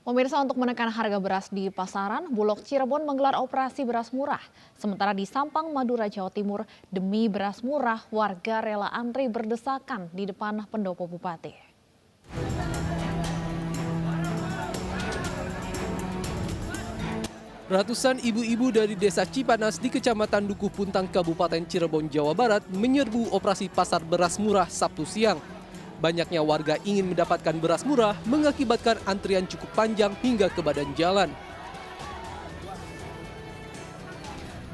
Pemirsa, untuk menekan harga beras di pasaran, Bulog Cirebon menggelar operasi beras murah. Sementara di Sampang, Madura, Jawa Timur, demi beras murah, warga rela antri berdesakan di depan pendopo bupati. Ratusan ibu-ibu dari desa Cipanas di Kecamatan Dukuh Puntang, Kabupaten Cirebon, Jawa Barat menyerbu operasi pasar beras murah Sabtu siang. Banyaknya warga ingin mendapatkan beras murah mengakibatkan antrian cukup panjang hingga ke badan jalan.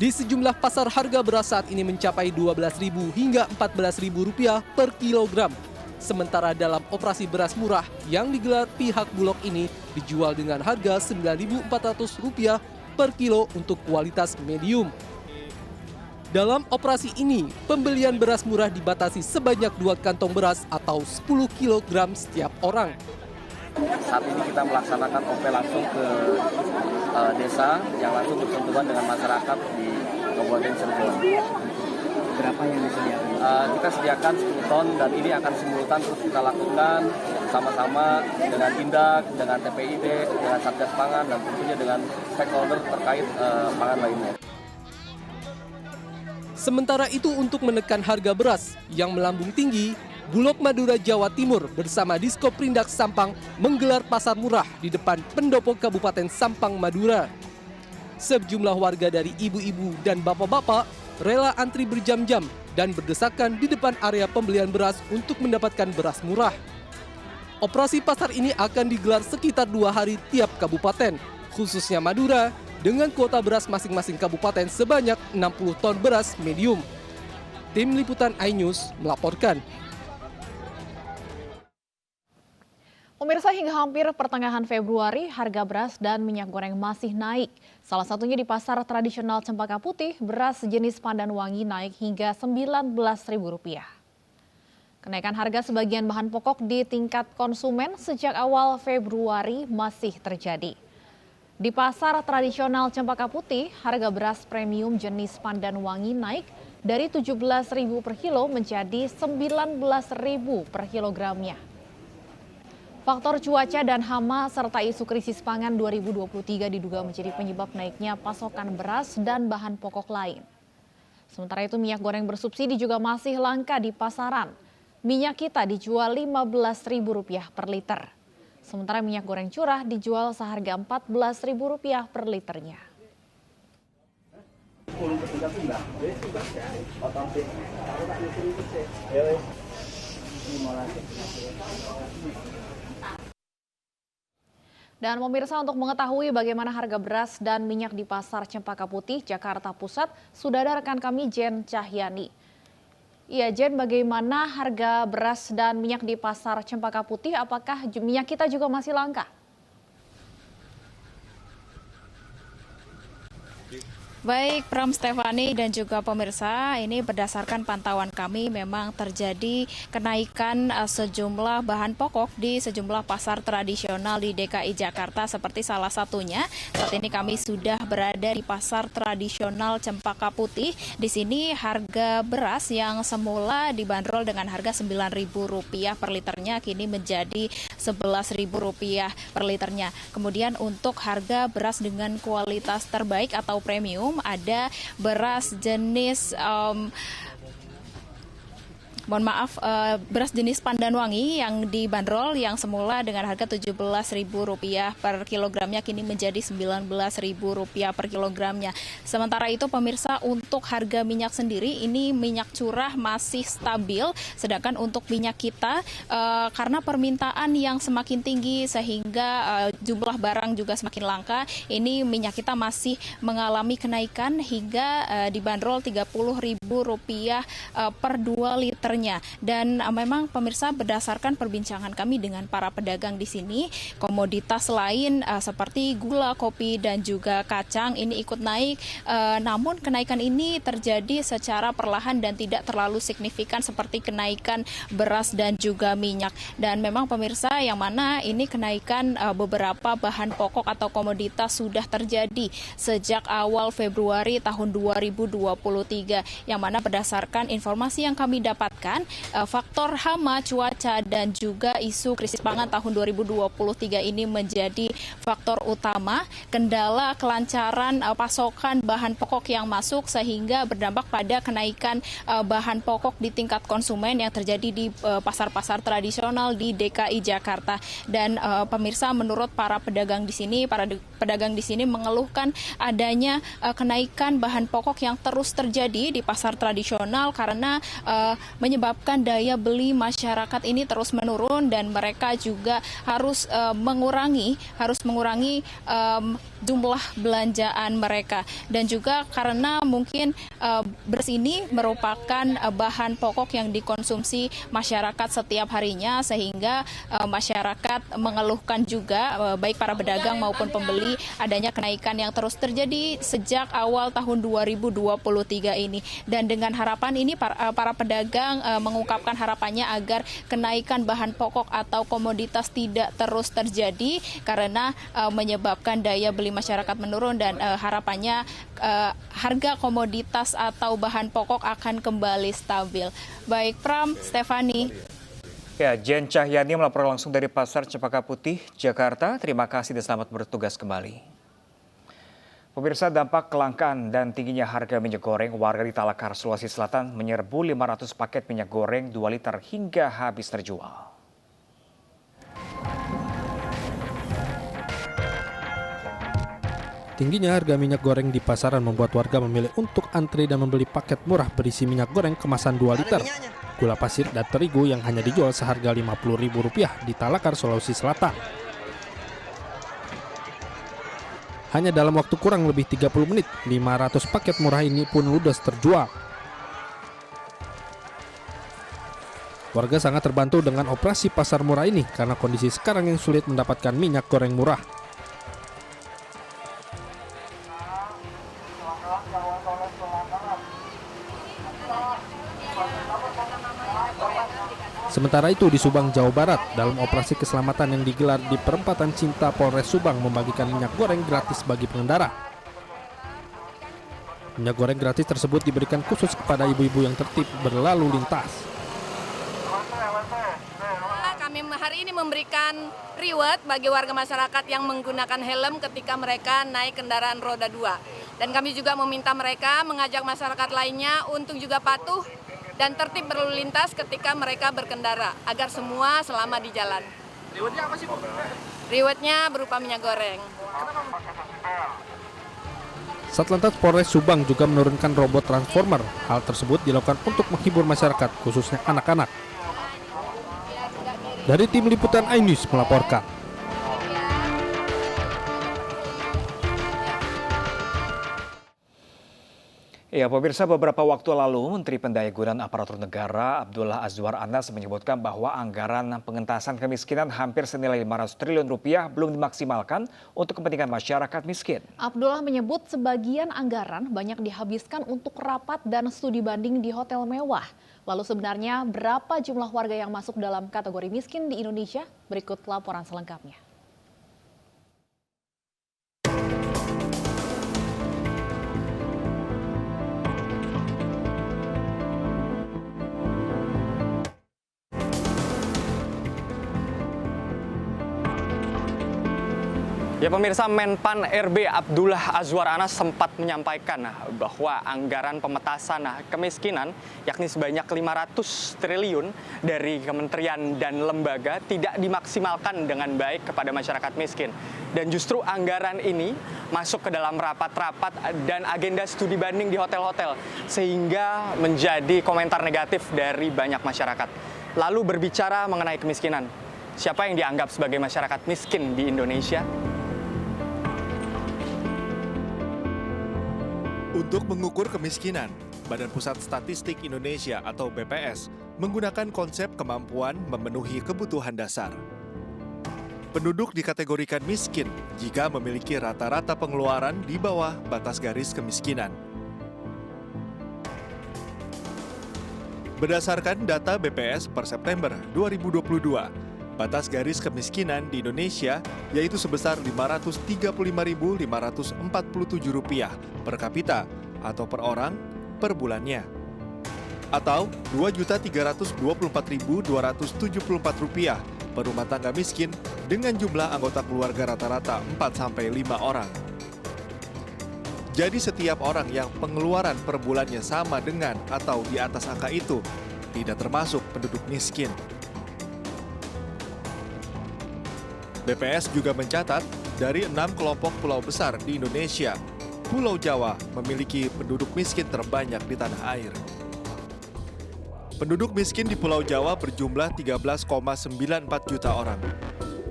Di sejumlah pasar harga beras saat ini mencapai Rp12.000 hingga Rp14.000 per kilogram. Sementara dalam operasi beras murah yang digelar pihak Bulog ini dijual dengan harga Rp9.400 per kilo untuk kualitas medium. Dalam operasi ini, pembelian beras murah dibatasi sebanyak 2 kantong beras atau 10 kg setiap orang. Saat ini kita melaksanakan OP langsung ke desa yang langsung bersentuhan dengan masyarakat di Kabupaten Cirebon. Berapa yang disediakan? Kita sediakan 10 ton dan ini akan simultan terus kita lakukan sama-sama dengan Indak, dengan TPID, dengan Satgas Pangan, dan tentunya dengan stakeholder terkait pangan lainnya. Sementara itu, untuk menekan harga beras yang melambung tinggi, Bulog Madura Jawa Timur bersama Diskoprindak Sampang menggelar pasar murah di depan pendopo Kabupaten Sampang, Madura. Sejumlah warga dari ibu-ibu dan bapak-bapak rela antri berjam-jam dan berdesakan di depan area pembelian beras untuk mendapatkan beras murah. Operasi pasar ini akan digelar sekitar 2 hari tiap kabupaten, khususnya Madura, dengan kuota beras masing-masing kabupaten sebanyak 60 ton beras medium. Tim Liputan iNews melaporkan. Pemirsa, hingga hampir pertengahan Februari, harga beras dan minyak goreng masih naik. Salah satunya di pasar tradisional Cempaka Putih, beras jenis Pandan Wangi naik hingga Rp19.000. Kenaikan harga sebagian bahan pokok di tingkat konsumen sejak awal Februari masih terjadi. Di pasar tradisional Cempaka Putih, harga beras premium jenis Pandan Wangi naik dari Rp17.000 per kilo menjadi Rp19.000 per kilogramnya. Faktor cuaca dan hama serta isu krisis pangan 2023 diduga menjadi penyebab naiknya pasokan beras dan bahan pokok lain. Sementara itu, minyak goreng bersubsidi juga masih langka di pasaran. Minyak kita dijual Rp15.000 per liter. Sementara minyak goreng curah dijual seharga Rp14.000 per liternya. Dan pemirsa, untuk mengetahui bagaimana harga beras dan minyak di pasar Cempaka Putih, Jakarta Pusat, sudah ada rekan kami Jen Cahyani. Iya, Jen, bagaimana harga beras dan minyak di pasar Cempaka Putih? Apakah minyak kita juga masih langka? Baik, Pram, Stefani, dan juga pemirsa, ini berdasarkan pantauan kami memang terjadi kenaikan sejumlah bahan pokok di sejumlah pasar tradisional di DKI Jakarta, seperti salah satunya saat ini kami sudah berada di pasar tradisional Cempaka Putih. Di sini harga beras yang semula dibanderol dengan harga Rp9.000 per liternya kini menjadi Rp11.000 per liternya. Kemudian untuk harga beras dengan kualitas terbaik atau premium, ada beras jenis beras jenis Pandan Wangi yang dibanderol yang semula dengan harga Rp17.000 per kilogramnya kini menjadi Rp19.000 per kilogramnya. Sementara itu pemirsa, untuk harga minyak sendiri ini minyak curah masih stabil, sedangkan untuk minyak kita karena permintaan yang semakin tinggi sehingga jumlah barang juga semakin langka, ini minyak kita masih mengalami kenaikan hingga dibanderol Rp30.000 per 2 liternya. Dan memang pemirsa, berdasarkan perbincangan kami dengan para pedagang di sini, komoditas lain seperti gula, kopi, dan juga kacang ini ikut naik. Namun kenaikan ini terjadi secara perlahan dan tidak terlalu signifikan seperti kenaikan beras dan juga minyak. Dan memang pemirsa, yang mana ini kenaikan beberapa bahan pokok atau komoditas sudah terjadi sejak awal Februari tahun 2023, yang mana berdasarkan informasi yang kami dapatkan menyampaikan faktor hama, cuaca, dan juga isu krisis pangan tahun 2023 ini menjadi faktor utama kendala kelancaran pasokan bahan pokok yang masuk sehingga berdampak pada kenaikan bahan pokok di tingkat konsumen yang terjadi di pasar-pasar tradisional di DKI Jakarta. Dan pemirsa, menurut para pedagang di sini, mengeluhkan adanya kenaikan bahan pokok yang terus terjadi di pasar tradisional karena menyebabkan daya beli masyarakat ini terus menurun dan mereka juga harus mengurangi jumlah belanjaan mereka. Dan juga karena mungkin beras ini merupakan bahan pokok yang dikonsumsi masyarakat setiap harinya sehingga masyarakat mengeluhkan juga baik para pedagang maupun pembeli adanya kenaikan yang terus terjadi sejak awal tahun 2023 ini. Dan dengan harapan ini para pedagang mengungkapkan harapannya agar kenaikan bahan pokok atau komoditas tidak terus terjadi karena menyebabkan daya beli masyarakat menurun dan harapannya harga komoditas atau bahan pokok akan kembali stabil. Baik, Pram, Stefani. Ya, Jen Cahyani melaporkan langsung dari Pasar Cempaka Putih, Jakarta. Terima kasih dan selamat bertugas kembali. Pemirsa, dampak kelangkaan dan tingginya harga minyak goreng, warga di Talakar, Sulawesi Selatan menyerbu 500 paket minyak goreng 2 liter hingga habis terjual. Tingginya harga minyak goreng di pasaran membuat warga memilih untuk antri dan membeli paket murah berisi minyak goreng kemasan 2 liter, gula pasir dan terigu yang hanya dijual seharga Rp50.000 di Talakar, Sulawesi Selatan. Hanya dalam waktu kurang lebih 30 menit, 500 paket murah ini pun ludes terjual. Warga sangat terbantu dengan operasi pasar murah ini karena kondisi sekarang yang sulit mendapatkan minyak goreng murah. Sementara itu di Subang, Jawa Barat, dalam operasi keselamatan yang digelar di perempatan Cinta Polres Subang membagikan minyak goreng gratis bagi pengendara. Minyak goreng gratis tersebut diberikan khusus kepada ibu-ibu yang tertib berlalu lintas. Kami hari ini memberikan reward bagi warga masyarakat yang menggunakan helm ketika mereka naik kendaraan roda 2. Dan kami juga meminta mereka mengajak masyarakat lainnya untuk juga patuh dan tertib berlalu lintas ketika mereka berkendara, agar semua selama di jalan. Rewardnya apa sih, Bu? Rewardnya berupa minyak goreng. Satlantas Polres Subang juga menurunkan robot transformer. Hal tersebut dilakukan untuk menghibur masyarakat, khususnya anak-anak. Dari tim liputan iNews melaporkan. Ya, pemirsa, beberapa waktu lalu Menteri Pendayagunaan Aparatur Negara Abdullah Azwar Anas menyebutkan bahwa anggaran pengentasan kemiskinan hampir senilai 500 triliun rupiah belum dimaksimalkan untuk kepentingan masyarakat miskin. Abdullah menyebut sebagian anggaran banyak dihabiskan untuk rapat dan studi banding di hotel mewah. Lalu sebenarnya berapa jumlah warga yang masuk dalam kategori miskin di Indonesia? Berikut laporan selengkapnya. Ya pemirsa, Menpan RB Abdullah Azwar Anas sempat menyampaikan bahwa anggaran pemetasan kemiskinan yakni sebanyak 500 triliun dari kementerian dan lembaga tidak dimaksimalkan dengan baik kepada masyarakat miskin. Dan justru anggaran ini masuk ke dalam rapat-rapat dan agenda studi banding di hotel-hotel sehingga menjadi komentar negatif dari banyak masyarakat. Lalu berbicara mengenai kemiskinan, siapa yang dianggap sebagai masyarakat miskin di Indonesia? Untuk mengukur kemiskinan, Badan Pusat Statistik Indonesia atau BPS menggunakan konsep kemampuan memenuhi kebutuhan dasar. Penduduk dikategorikan miskin jika memiliki rata-rata pengeluaran di bawah batas garis kemiskinan. Berdasarkan data BPS per September 2022, batas garis kemiskinan di Indonesia yaitu sebesar Rp535.547 per kapita atau per orang per bulannya. atau Rp2.324.274 per rumah tangga miskin dengan jumlah anggota keluarga rata-rata 4-5 orang. Jadi setiap orang yang pengeluaran per bulannya sama dengan atau di atas angka itu tidak termasuk penduduk miskin. BPS juga mencatat dari 6 kelompok pulau besar di Indonesia, Pulau Jawa memiliki penduduk miskin terbanyak di tanah air. Penduduk miskin di Pulau Jawa berjumlah 13,94 juta orang.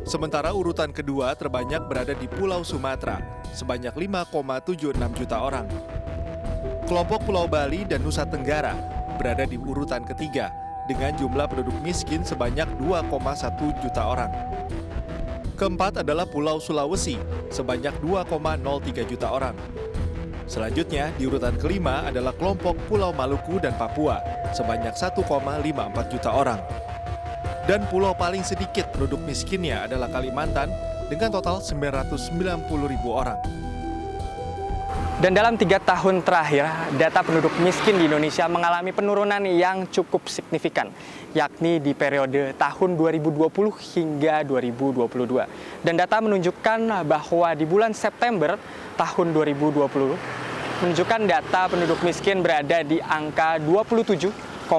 Sementara urutan kedua terbanyak berada di Pulau Sumatera, sebanyak 5,76 juta orang. Kelompok Pulau Bali dan Nusa Tenggara berada di urutan ketiga dengan jumlah penduduk miskin sebanyak 2,1 juta orang. Keempat adalah Pulau Sulawesi, sebanyak 2,03 juta orang. Selanjutnya, di urutan kelima adalah kelompok Pulau Maluku dan Papua, sebanyak 1,54 juta orang. Dan pulau paling sedikit penduduk miskinnya adalah Kalimantan, dengan total 990.000 orang. Dan dalam 3 tahun terakhir, data penduduk miskin di Indonesia mengalami penurunan yang cukup signifikan, yakni di periode tahun 2020 hingga 2022. Dan data menunjukkan bahwa di bulan September tahun 2020, menunjukkan data penduduk miskin berada di angka 27,55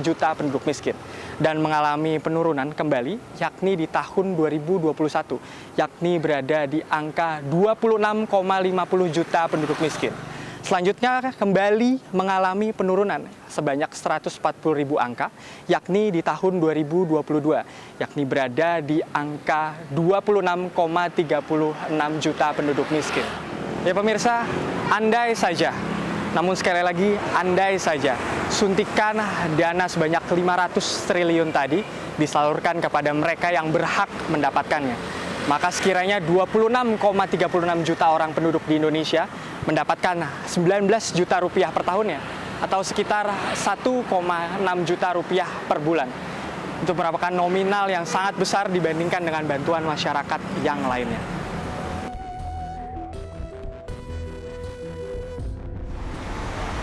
juta penduduk miskin. Dan mengalami penurunan kembali, yakni di tahun 2021, yakni berada di angka 26,50 juta penduduk miskin. Selanjutnya kembali mengalami penurunan sebanyak 140.000 angka, yakni di tahun 2022, yakni berada di angka 26,36 juta penduduk miskin. Ya pemirsa, andai saja, namun sekali lagi andai saja suntikan dana sebanyak 500 triliun tadi disalurkan kepada mereka yang berhak mendapatkannya, maka sekiranya 26,36 juta orang penduduk di Indonesia mendapatkan 19 juta rupiah per tahunnya, atau sekitar 1,6 juta rupiah per bulan. Itu merupakan nominal yang sangat besar dibandingkan dengan bantuan masyarakat yang lainnya.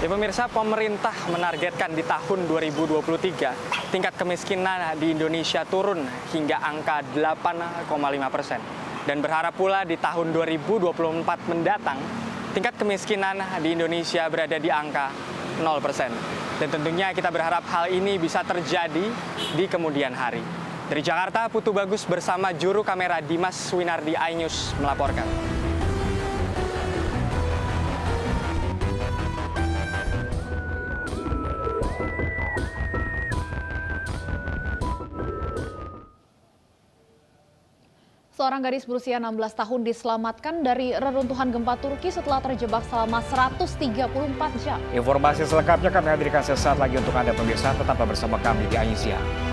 Ya pemirsa, pemerintah menargetkan di tahun 2023 tingkat kemiskinan di Indonesia turun hingga angka 8,5%. Dan berharap pula di tahun 2024 mendatang tingkat kemiskinan di Indonesia berada di angka 0%. Dan tentunya kita berharap hal ini bisa terjadi di kemudian hari. Dari Jakarta, Putu Bagus bersama juru kamera Dimas Winardi iNews melaporkan. Seorang gadis berusia 16 tahun diselamatkan dari reruntuhan gempa Turki setelah terjebak selama 134 jam. Informasi selengkapnya kami hadirkan sesaat lagi untuk Anda pemirsa. Tetaplah bersama kami di iNews Siang.